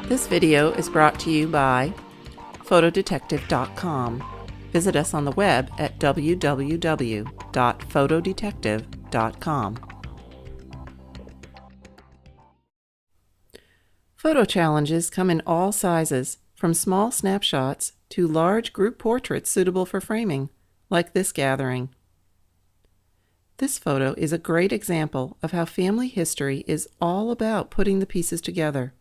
This video is brought to you by photodetective.com. Visit us on the web at www.photodetective.com. Photo challenges come in all sizes, from small snapshots to large group portraits suitable for framing, like this gathering. This photo is a great example of how family history is all about putting the pieces together.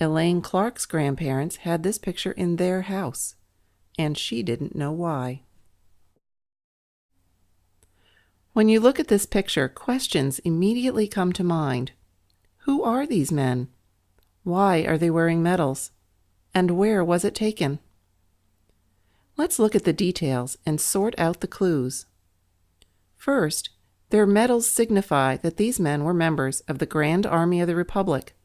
Elaine Clark's grandparents had this picture in their house, and she didn't know why. When you look at this picture, questions immediately come to mind. Who are these men? Why are they wearing medals? And where was it taken? Let's look at the details and sort out the clues. First, their medals signify that these men were members of the Grand Army of the Republic,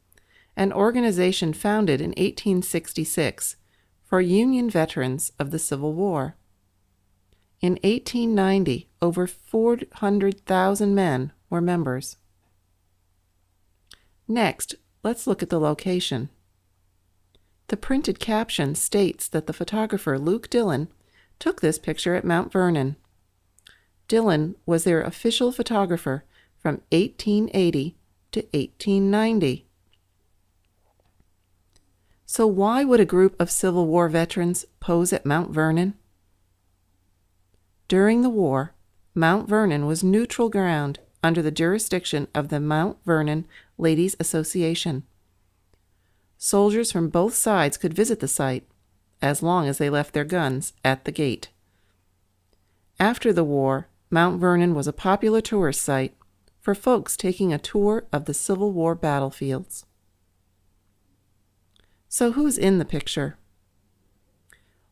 an organization founded in 1866 for Union veterans of the Civil War. In 1890, over 400,000 men were members. Next, let's look at the location. The printed caption states that the photographer Luke Dillon took this picture at Mount Vernon. Dillon was their official photographer from 1880 to 1890. So why would a group of Civil War veterans pose at Mount Vernon? During the war, Mount Vernon was neutral ground under the jurisdiction of the Mount Vernon Ladies Association. Soldiers from both sides could visit the site, as long as they left their guns at the gate. After the war, Mount Vernon was a popular tourist site for folks taking a tour of the Civil War battlefields. So who's in the picture?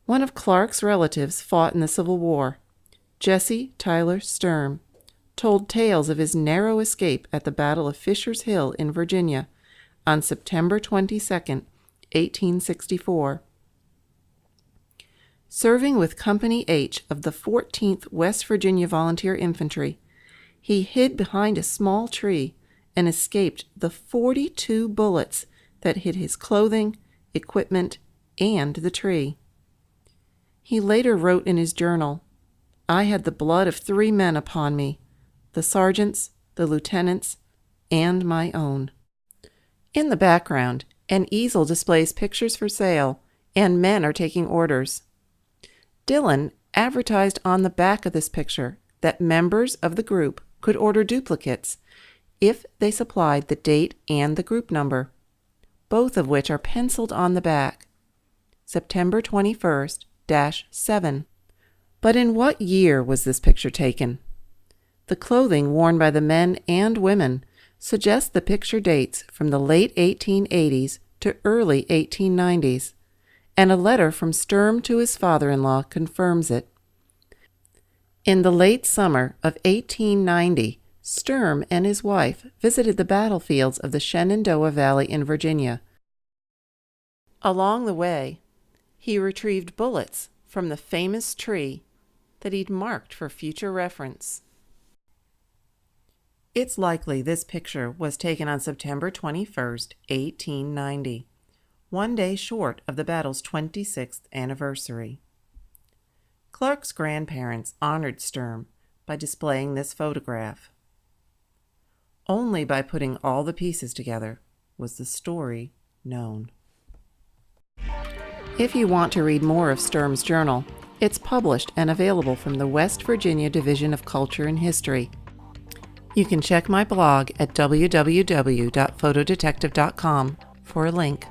One of Clark's relatives fought in the Civil War. Jesse Tyler Sturm told tales of his narrow escape at the Battle of Fisher's Hill in Virginia on September 22, 1864. Serving with Company H of the 14th West Virginia Volunteer Infantry, he hid behind a small tree and escaped the 42 bullets that hit his clothing, equipment, and the tree. He later wrote in his journal, "I had the blood of 3 men upon me, the sergeants, the lieutenants, and my own." In the background, an easel displays pictures for sale, and men are taking orders. Dillon advertised on the back of this picture that members of the group could order duplicates if they supplied the date and the group number, both of which are penciled on the back, September 21st-7. But in what year was this picture taken? The clothing worn by the men and women suggests the picture dates from the late 1880s to early 1890s, and a letter from Sturm to his father-in-law confirms it. In the late summer of 1890, Sturm and his wife visited the battlefields of the Shenandoah Valley in Virginia. Along the way, he retrieved bullets from the famous tree that he'd marked for future reference. It's likely this picture was taken on September 21st, 1890, one day short of the battle's 26th anniversary. Clark's grandparents honored Sturm by displaying this photograph. Only by putting all the pieces together was the story known. If you want to read more of Sturm's journal, it's published and available from the West Virginia Division of Culture and History. You can check my blog at www.photodetective.com for a link.